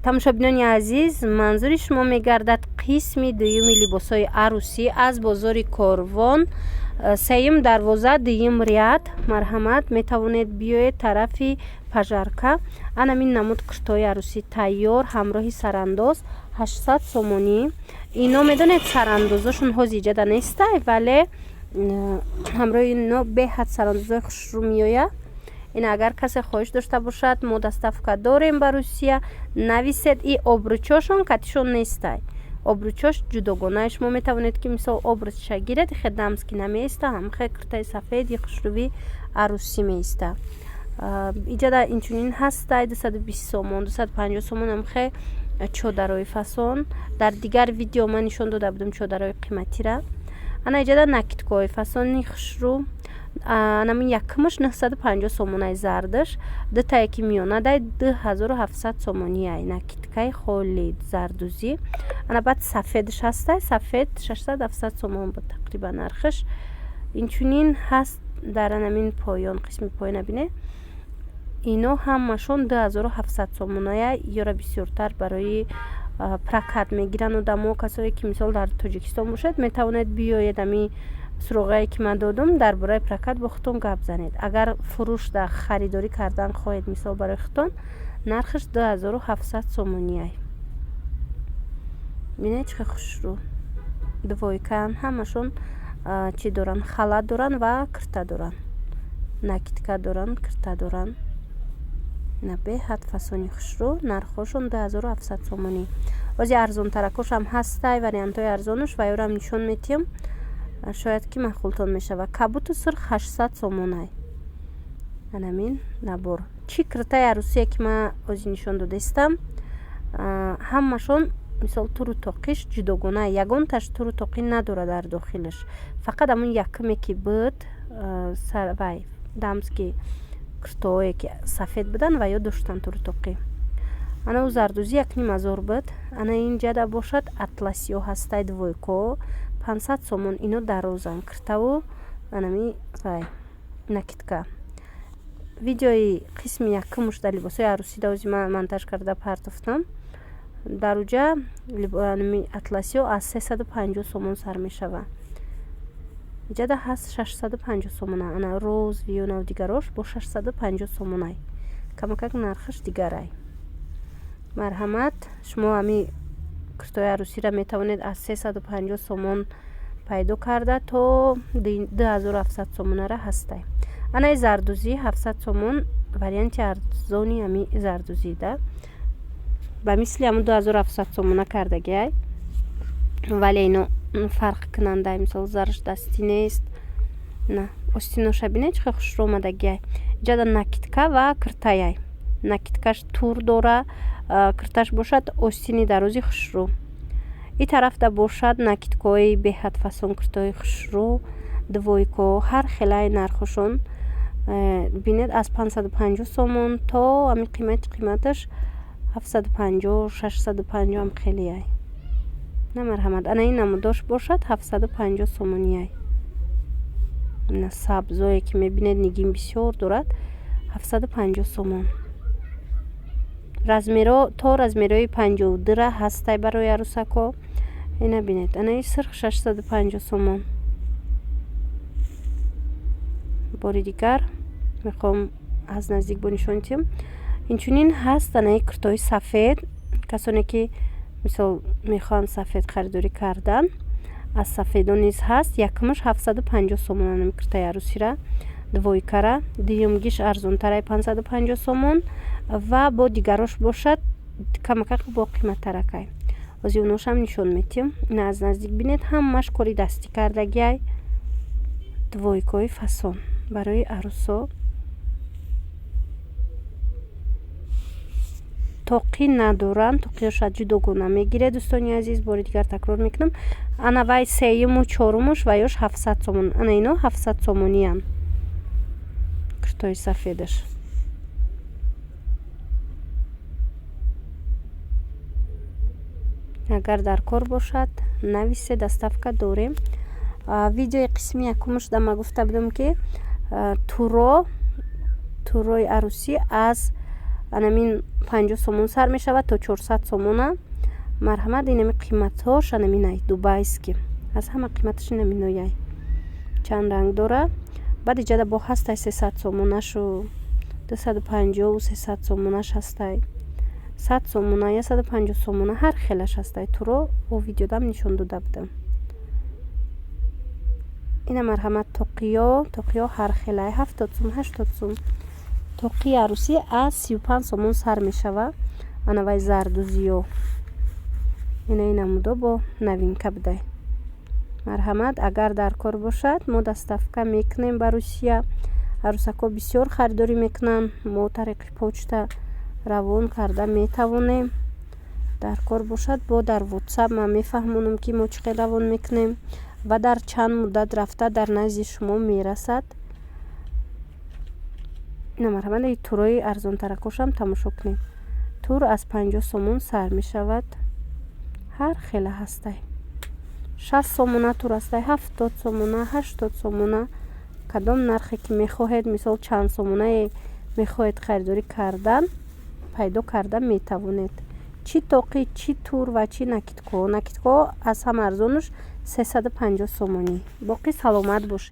тамошобинони азиз, манзури шумо мегардад қисми дуюми либосҳои арӯсӣ аз бозори Корвон, сеюм дарвоза, дуюм ряд. Марҳамат, метавонед биёед тарафи пажарка. Анамин намуд куртои арӯсӣ тайёр ҳамроҳи сарандоз 800 сомонӣ. Ино медонед сарандозошон ҳозиҷада нестай, вале ҳамроҳи ино беҳад сарандозои хушрӯ меояд. ин агар касе хоҳиш дошта бошад, мо доставка дорем ба Русия. Нависед и обручошон катишон нестай. Обручош ҷудогона. Шумо метавонед ки мисол обручша гиред, хе дамски намеиста, ҳамхе куртаи сафеди хушрӯви арӯсӣ меиста. Иҷада инчунин ҳастай 220 сомон, 250 сомон ҳамхе чодарои фасон. Дар дигар видео ман нишон дода будам чодарои қиматира. Ана иҷада накидкои фасони хушрӯ. Анамин якмаш 950 сомонай зардаш, дутае ки миёнадай 2700 сомонияй. Накидкаи холи зардузи. Ана баъд сафедш ҳастай, сафед 600-700 сомон буд тақрибан нархаш. Инчунин ҳаст дар анамин поён, қисми поёна бине. Ино ҳамашон 2700 сомонаяй. ёра бисёртар барои прокат мегиранд одамо. Касое ки мисол дар Тоҷикистон бошед, метавонед биёед ами суроғае ки ман додум дар бораи прокат бо худтон гап занед. Агар фурӯш да харидорӣ кардан хоҳед мисол барои худтон, нархаш 2700 сомонияй. бинед чӣ хушрӯ. Двойкаан ҳамашон чӣ доранд, халат доранд ва кирта доранд. Накидка доранд, кирта доранд. на беҳад фасони хушрӯ. Нархошон 2700 сомонӣ. бози арзонтаракошам ҳастай, вариантҳои арзонош ва ёрам нишон метиҳам. шояд ки маъқултон мешава. Кабуту сирх 800 сомонай. анамин набор. Чӣ киртаи арӯсие ки ман ози нишон додастам, ҳамашон мисол туру тоқиш ҷудогона. Ягонташ туру тоқӣ надора дар дохилаш. Фақат амун якме ки буд вай дамски киртоое ки сафед будан ва ё доштан туру тоқӣ. ана у зардузи 1000 буд. ана ин ҷада бошад атласиё ҳастай двойко 500 сомон. ино дарозан киртаву анами вай накидка. видеои қисми якмуш дар либосҳои арӯсӣ дози монтаж карда партофтам. дар уҷа атласиё аз 350 сомон сар мешава. ҷада ҳаст 650 сомона. ана роз виёнав дигарош бо 650 сомонай. камакак нархаш дигарай. марҳамат, шумо ами куртои арӯсиро метавонед аз 350 сомон пайдо карда то 2700 сомонара ҳастай. анаи зардузи 700 сомон, варианти арзони ами зардузида ба мисли аму 2700 сомона кардагиай. вале ино фарқ кунанда мисол зарш дастӣ нест. на остиноша бинед чӣ хушрӯ омадагиай. ҷада накидка ва киртаяй. накидкаш тур дора, кирташ бошад остини дарози хушрӯ. ин тарафда бошад накидкои беҳад фасон, киртои хушрӯ, двойко, ҳар хелаи нархошон бинед аз 550 сомон то ами қиматаш 750-650 ам хелияй. на марҳамат, ана ин намудош бошад 750 сомонияй. на сабзое ки мебинед нигин бисёр дорад 750 сомон. размеро то размерои 52 ҳастай барои арӯсако. ина бинед, ана ин сирх 650 сомон. бори дигар мехоҳам аз наздик бонишон тиҳам. инчунин ҳаст анаи куртои сафед. касоне ки мисол мехоҳанд сафед харидорӣ кардан, аз сафедон низ ҳаст. якмаш 750 сомон анами куртаи арӯсира. двойкара дуюмгиш арзонтараи 550 сомон ва бо дигарош бошад камакак бо қиматтаракай. ози уношам нишон метиҳам. ина аз наздик бинед, ҳамаш кори дастӣ кардагиай. двойкои фасон барои арӯсо. тоқӣ надоранд, тоқиёша ҷудогона мегиред. дӯстони азиз, бори дигар такрор мекунам. ана вай сеюму чорумуш ва ёш 700 сомон. ана ино 700 сомониян. куртои сафедаш. агар дар кор бошад, нависе, доставка дорем. видеои қисми якумуш дама гуфта будам ки турои арӯсӣ аз анамин 50 сомон сар мешавад то 400 сомона. марҳамат, инами қиматҳош анаминай дубайски аз ҳама қиматаш инаминояй чанд ранг дора. баъд иҷада бо ҳастай 300 сомонашу 250 300 сомонаш ҳастай 100 сомона 150 сомона ҳар хелаш ҳастай. туро о видеодам нишон дода будам. ина марҳамат тоқиё ҳар хелай 70 сум 80 сум. тоқи арӯсӣ аз 35 сомон сар мешава. анавай зарду зиё ина мудо бо новинка будай. марҳамат, агар дар кор бошад мо доставка мекунем ба Русия. арӯсакҳо бисёр харидорӣ мекунанд. мо тариқи почта равон карда метавонем. дар кор бошад бо дар WhatsApp ман мефаҳмонам ки мо чӣ қадр равон мекунем ва дар чанд муддат рафта дар назди шумо мерасад. ина марҳамат, турои арзонтаракошам тамошо кунем. тур аз 50 сомон сар мешавад. ҳар хела ҳастай 60 сомона тур ҳастай 70 сомона 80 сомона. кадом нархе ки мехоҳед, мисол чанд сомонае мехоҳед харидорӣ кардан пайдо карда метавонед. чӣ тоқӣ, чӣ тур ва чӣ накидко. накидко аз ҳама арзонаш 350 сомонӣ. боқӣ саломат бошед.